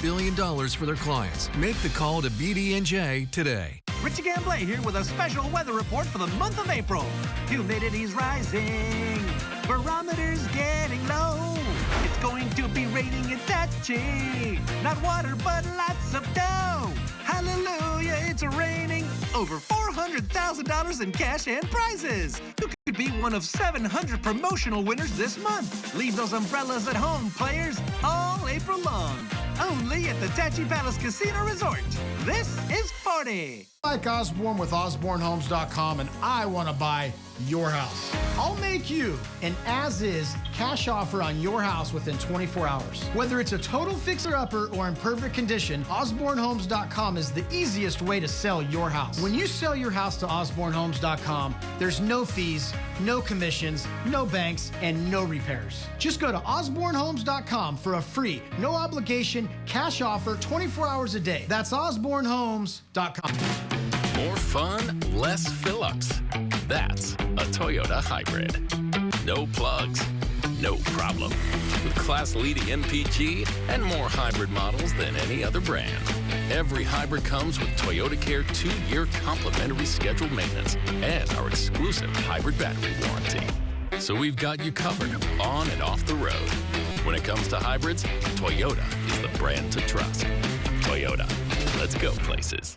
billion for their clients. Make the call to BD&J today. Richie Gamblay here with a special weather report for the month of April. Humidity's rising, barometer's getting low. It's going to be raining and touching, not water but lots of dough. Hallelujah, it's raining. Over $400,000 in cash and prizes. You could be one of 700 promotional winners this month. Leave those umbrellas at home, players, all April long. Only at the Tachi Palace Casino Resort. This is 40. Mike Osborne with OsborneHomes.com, and I want to buy your house. I'll make you an as-is cash offer on your house within 24 hours. Whether it's a total fixer-upper or in perfect condition, OsborneHomes.com is the easiest way to sell your house. When you sell your house to OsborneHomes.com, there's no fees, no commissions, no banks, and no repairs. Just go to OsborneHomes.com for a free, no obligation cash offer 24 hours a day. That's OsborneHomes.com. More fun, less fill-ups. That's a Toyota Hybrid. No plugs, no problem. With class-leading MPG and more hybrid models than any other brand. Every hybrid comes with Toyota Care 2-year complimentary scheduled maintenance and our exclusive hybrid battery warranty. So we've got you covered on and off the road. When it comes to hybrids, Toyota is the brand to trust. Toyota, let's go places.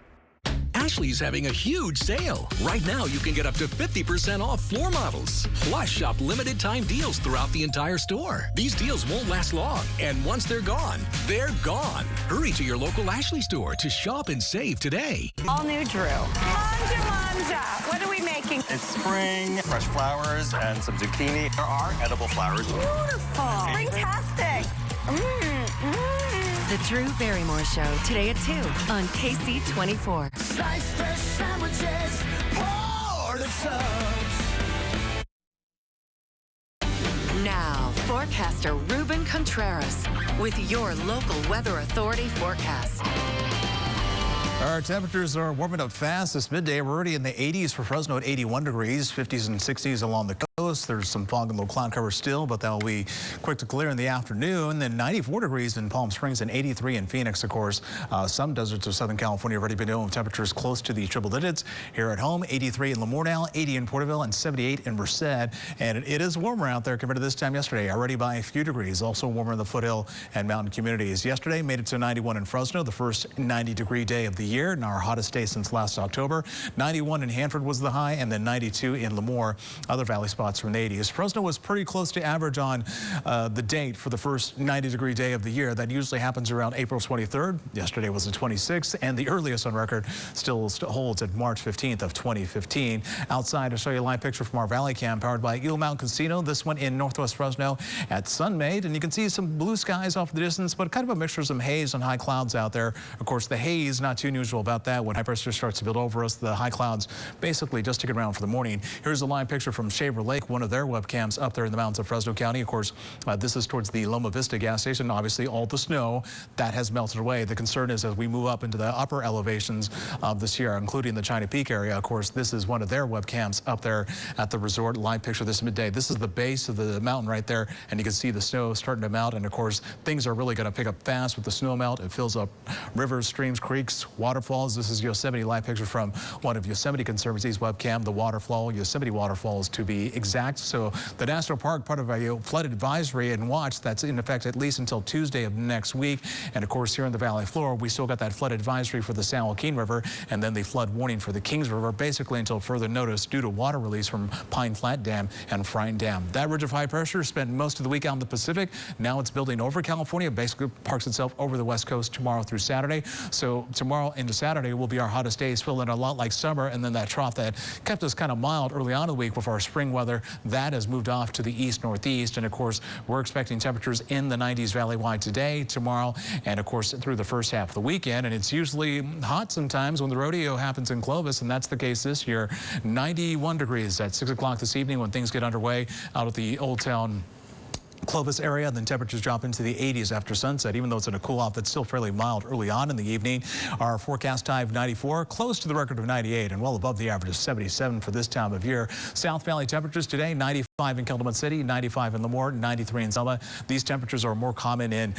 Ashley's having a huge sale. Right now, you can get up to 50% off floor models. Plus, shop limited time deals throughout the entire store. These deals won't last long, and once they're gone, they're gone. Hurry to your local Ashley store to shop and save today. All new Drew. Manja. What are we making? It's spring, fresh flowers, and some zucchini. There are edible flowers. Beautiful. Springtastic. The Drew Barrymore Show, today at 2 on Ksee 24. Sliced fresh sandwiches, poured of subs. Now, forecaster Ruben Contreras with your local weather authority forecast. Our temperatures are warming up fast this midday. We're already in the 80s for Fresno at 81 degrees, 50s and 60s along the coast. There's some fog and low cloud cover still, but that will be quick to clear in the afternoon. Then 94 degrees in Palm Springs and 83 in Phoenix, of course. Some deserts of Southern California have already been dealing with temperatures close to the triple digits. Here at home, 83 in Lamornal, 80 in Porterville, and 78 in Merced. And it is warmer out there compared to this time yesterday, already by a few degrees. Also warmer in the foothill and mountain communities. Yesterday made it to 91 in Fresno, the first 90-degree day of the year, and our hottest day since last October. 91 in Hanford was the high, and then 92 in Lemoore. Other valley spots from the 80s. Fresno was pretty close to average on the date for the first 90-degree day of the year. That usually happens around April 23rd. Yesterday was the 26th, and the earliest on record still holds at March 15th of 2015. Outside, I'll show you a live picture from our Valley Cam powered by Eagle Mountain Casino. This one in northwest Fresno at Sunmade, and you can see some blue skies off in the distance, but kind of a mixture of some haze and high clouds out there. Of course, the haze, not too unusual about that. When high pressure starts to build over us, the high clouds basically just sticking around for the morning. Here's a live picture from Shaver Lake, one of their webcams up there in the mountains of Fresno County. Of course, this is towards the Loma Vista gas station. Obviously, all the snow that has melted away. The concern is as we move up into the upper elevations of the Sierra, including the China Peak area. Of course, this is one of their webcams up there at the resort. Live picture this midday. This is the base of the mountain right there, and you can see the snow starting to melt. And of course, things are really going to pick up fast with the snow melt. It fills up rivers, streams, creeks, waterfalls. This is Yosemite live picture from one of Yosemite Conservancy's webcam, the waterfall, Yosemite waterfalls to be exact. So the national park, part of a flood advisory and watch that's in effect at least until Tuesday of next week. And of course, here in the valley floor, we still got that flood advisory for the San Joaquin River and then the flood warning for the Kings River, basically until further notice due to water release from Pine Flat Dam and Frine Dam. That ridge of high pressure spent most of the week out in the Pacific. Now it's building over California, basically parks itself over the west coast tomorrow through Saturday. So tomorrow into Saturday will be our hottest days, feeling a lot like summer, and then that trough that kept us kind of mild early on in the week with our spring weather, that has moved off to the east-northeast. And of course, we're expecting temperatures in the 90s valley-wide today, tomorrow, and of course through the first half of the weekend. And it's usually hot sometimes when the rodeo happens in Clovis, and that's the case this year. 91 degrees at 6 o'clock this evening when things get underway out at the Old Town Clovis area. Then temperatures drop into the 80s after sunset, even though it's in a cool off. It's still fairly mild early on in the evening. Our forecast high of 94, close to the record of 98, and well above the average of 77 for this time of year. South Valley temperatures today, 94. 95 in Calumet City, 95 in Lemoore, 93 in Selma. These temperatures are more common in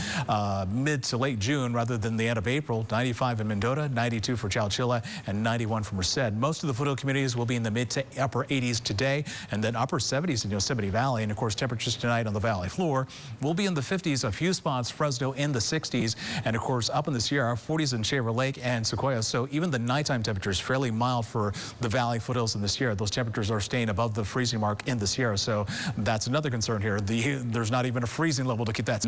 mid to late June rather than the end of April. 95 in Mendota, 92 for Chowchilla, and 91 for Merced. Most of the foothill communities will be in the mid to upper 80s today, and then upper 70s in Yosemite Valley. And of course, temperatures tonight on the valley floor will be in the 50s, a few spots, Fresno in the 60s, and of course up in the Sierra, 40s in Shaver Lake and Sequoia. So even the nighttime temperature is fairly mild for the valley foothills in the Sierra. Those temperatures are staying above the freezing mark in the Sierra. So that's another concern here. There's not even a freezing level to keep that.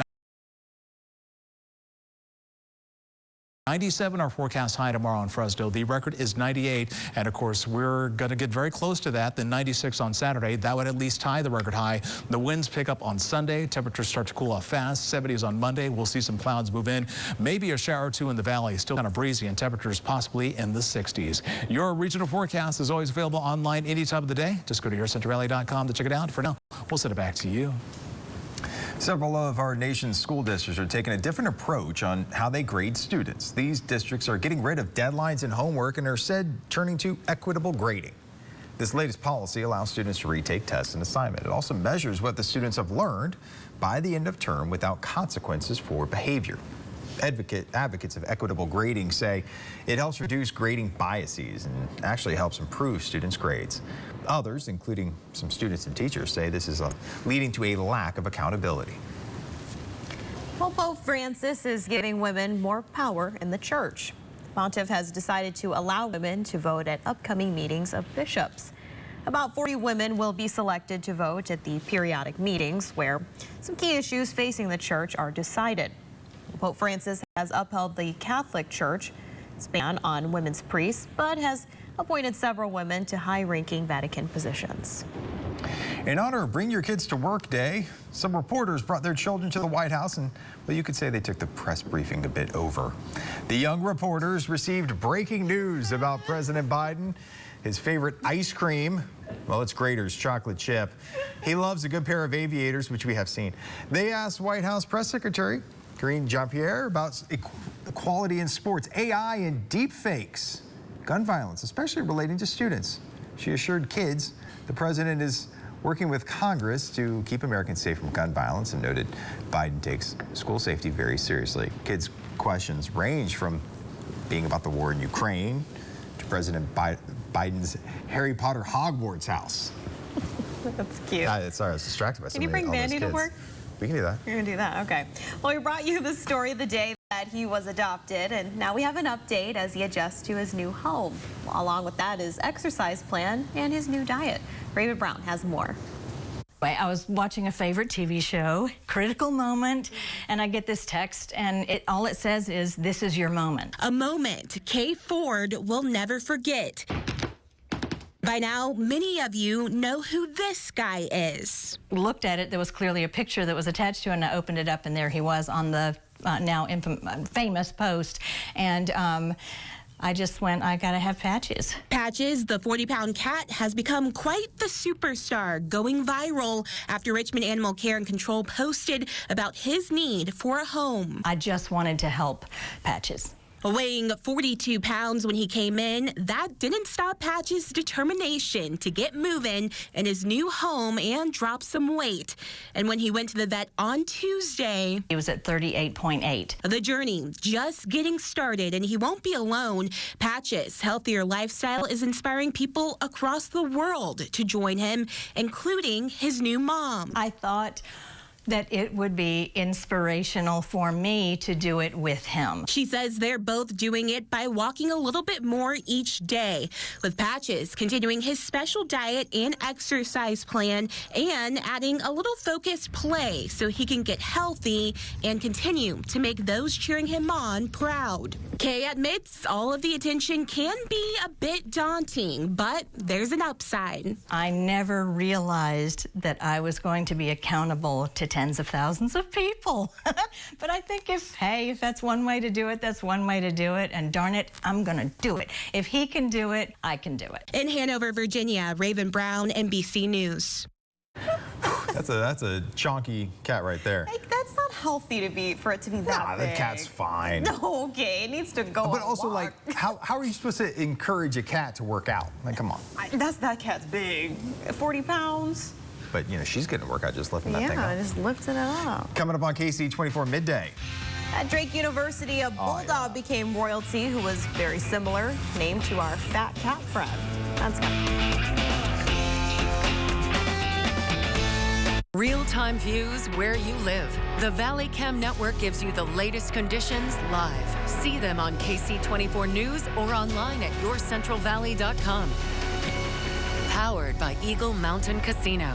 97 our forecast high tomorrow in Fresno. The record is 98, and of course we're going to get very close to that. Then 96 on Saturday. That would at least tie the record high. The winds pick up on Sunday. Temperatures start to cool off fast. 70s on Monday. We'll see some clouds move in. Maybe a shower or two in the valley. Still kind of breezy, and temperatures possibly in the 60s. Your regional forecast is always available online any time of the day. Just go to yourcentralvalley.com to check it out. For now, we'll send it back to you. Several of our nation's school districts are taking a different approach on how they grade students. These districts are getting rid of deadlines and homework and are said turning to equitable grading. This latest policy allows students to retake tests and assignment. It also measures what the students have learned by the end of term without consequences for behavior. Advocates of equitable grading say it helps reduce grading biases and actually helps improve students' grades. Others, including some students and teachers, say this is leading to a lack of accountability. Well, Pope Francis is giving women more power in the church. Pontiff has decided to allow women to vote at upcoming meetings of bishops. About 40 women will be selected to vote at the periodic meetings where some key issues facing the church are decided. Pope Francis has upheld the Catholic Church's ban on women's priests, but has appointed several women to high-ranking Vatican positions. In honor of Bring Your Kids to Work Day, some reporters brought their children to the White House, and well, you could say they took the press briefing a bit over. The young reporters received breaking news about President Biden. His favorite ice cream, well, it's Grater's chocolate chip. He loves a good pair of aviators, which we have seen. They asked White House Press Secretary Karine Jean-Pierre about equality in sports, AI, and deep fakes. Gun violence, especially relating to students. She assured kids the president is working with Congress to keep Americans safe from gun violence and noted Biden takes school safety very seriously. Kids' questions range from being about the war in Ukraine to President Biden's Harry Potter Hogwarts house. That's cute. Sorry, I was distracted by something. Can you bring Mandy to work? We can do that. You're going to do that? Okay. Well, we brought you the story of the day that he was adopted, and now we have an update as he adjusts to his new home. Along with that, his exercise plan and his new diet. Raven Brown has more. I was watching a favorite TV show, critical moment, and I get this text, and all it says is, "This is your moment." A moment Kay Ford will never forget. By now, many of you know who this guy is. Looked at it, there was clearly a picture that was attached to it, and I opened it up, and there he was on the now famous post. And I just went, I gotta have Patches. Patches, the 40-pound cat, has become quite the superstar, going viral after Richmond Animal Care and Control posted about his need for a home. I just wanted to help Patches. Weighing 42 pounds when he came in, that didn't stop Patch's determination to get moving in his new home and drop some weight. And when he went to the vet on Tuesday, he was at 38.8. The journey just getting started, and he won't be alone. Patch's healthier lifestyle is inspiring people across the world to join him, including his new mom. I thought that it would be inspirational for me to do it with him. She says they're both doing it by walking a little bit more each day, with Patches continuing his special diet and exercise plan and adding a little focused play so he can get healthy and continue to make those cheering him on proud. Kay admits all of the attention can be a bit daunting, but there's an upside. I never realized that I was going to be accountable to tens of thousands of people. But I think if that's one way to do it, that's one way to do it. And darn it, I'm going to do it. If he can do it, I can do it. In Hanover, Virginia, Raven Brown, NBC News. That's a chonky cat right there. Like, that's not healthy for it to be that big. The cat's fine. No, okay, it needs to go. But also, like, how are you supposed to encourage a cat to work out? Like, come on. That cat's big. 40 pounds. But, you know, she's getting a workout just lifting that thing up. Yeah, just lifting it up. Coming up on Ksee 24 midday. At Drake University, a bulldog became royalty who was very similar, named to our fat cat friend. That's coming. Real-time views where you live. The Valley Cam Network gives you the latest conditions live. See them on Ksee 24 News or online at yourcentralvalley.com. Powered by Eagle Mountain Casino.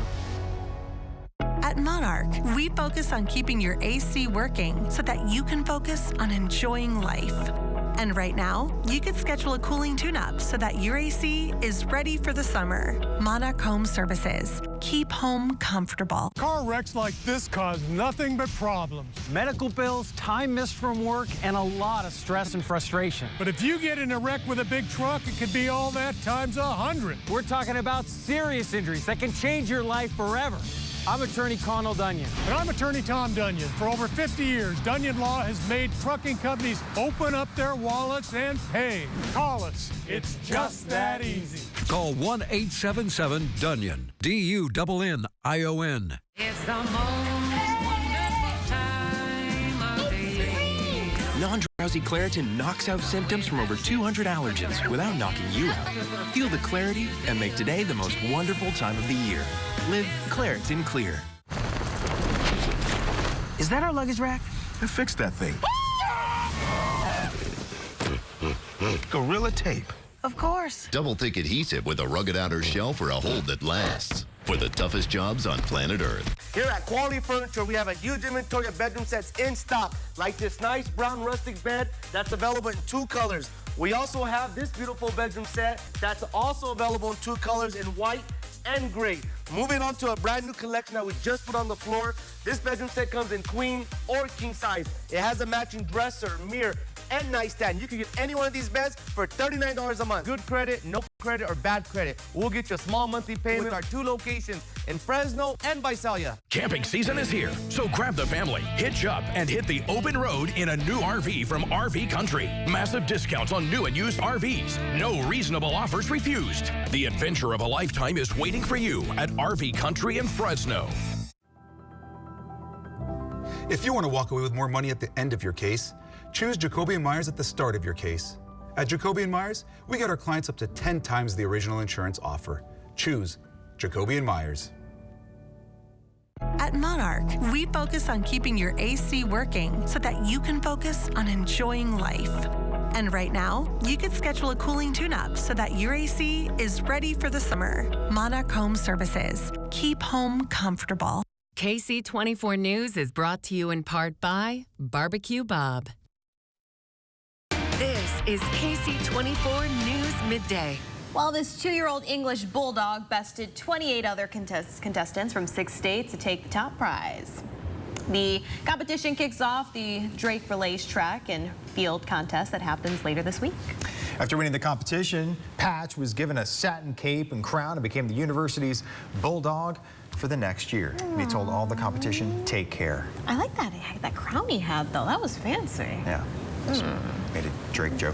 At Monarch, we focus on keeping your AC working so that you can focus on enjoying life. And right now, you can schedule a cooling tune-up so that your AC is ready for the summer. Monarch Home Services. Keep home comfortable. Car wrecks like this cause nothing but problems. Medical bills, time missed from work, and a lot of stress and frustration. But if you get in a wreck with a big truck, it could be all that times 100. We're talking about serious injuries that can change your life forever. I'm attorney Connell Dunyan. And I'm attorney Tom Dunyan. For over 50 years, Dunyan Law has made trucking companies open up their wallets and pay. Call us. It's just that easy. Call 1-877-DUNYAN. DUNNION. It's the most wonderful time of the year. Non-drowsy Claritin knocks out symptoms from over 200 allergens without knocking you out. Feel the clarity and make today the most wonderful time of the year. Live Claritin Clear. Is that our luggage rack? I fixed that thing. Gorilla Tape. Of course. Double thick adhesive with a rugged outer shell for a hold that lasts. For the toughest jobs on planet Earth. Here at Quality Furniture, we have a huge inventory of bedroom sets in stock, like this nice brown rustic bed that's available in 2 colors. We also have this beautiful bedroom set that's also available in 2 colors, in white and gray. Moving on to a brand new collection that we just put on the floor. This bedroom set comes in queen or king size. It has a matching dresser, mirror, and nightstand. You can get any one of these beds for $39 a month. Good credit, no credit, or bad credit. We'll get you a small monthly payment with our 2 locations in Fresno and Visalia. Camping season is here, so grab the family, hitch up, and hit the open road in a new RV from RV Country. Massive discounts on new and used RVs. No reasonable offers refused. The adventure of a lifetime is waiting for you at RV Country in Fresno. If you want to walk away with more money at the end of your case, choose Jacoby & Myers at the start of your case. At Jacoby & Myers, we get our clients up to 10 times the original insurance offer. Choose Jacoby & Myers. At Monarch, we focus on keeping your AC working so that you can focus on enjoying life. And right now, you can schedule a cooling tune-up so that your AC is ready for the summer. Monarch Home Services. Keep home comfortable. Ksee 24 News is brought to you in part by Barbecue Bob. This is Ksee 24 News Midday. Well, this 2-year-old English bulldog bested 28 other contestants from 6 states to take the top prize. The competition kicks off the Drake Relays track and field contest that happens later this week. After winning the competition, Patch was given a satin cape and crown and became the university's bulldog for the next year. He told all the competition, take care. I like that crown he had, though. That was fancy. Yeah. Made a Drake joke.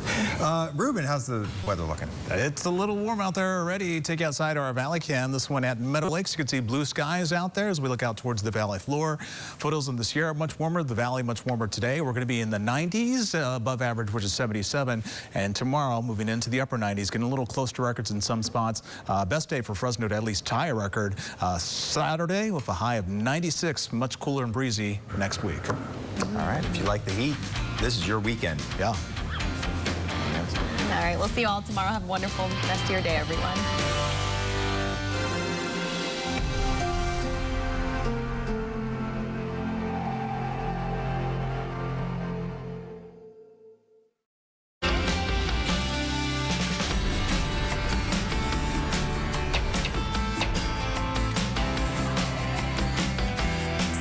Ruben, how's the weather looking? It's a little warm out there already. Take outside our Valley Cam. This one at Meadow Lakes. You can see blue skies out there as we look out towards the valley floor. Photos in the Sierra much warmer. The valley much warmer today. We're going to be in the 90s, above average, which is 77. And tomorrow, moving into the upper 90s, getting a little close to records in some spots. Best day for Fresno to at least tie a record. Saturday with a high of 96, much cooler and breezy next week. All right, if you like the heat, this is your weekend. Yeah. All right, we'll see you all tomorrow. Have a wonderful rest of your day, everyone.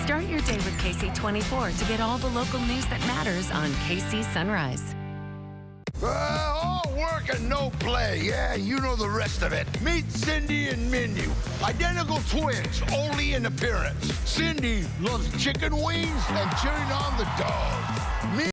Start your day with Ksee 24 to get all the local news that matters on Ksee Sunrise. All work and no play. Yeah, you know the rest of it. Meet Cindy and Mindy. Identical twins, only in appearance. Cindy loves chicken wings and cheering on the dog.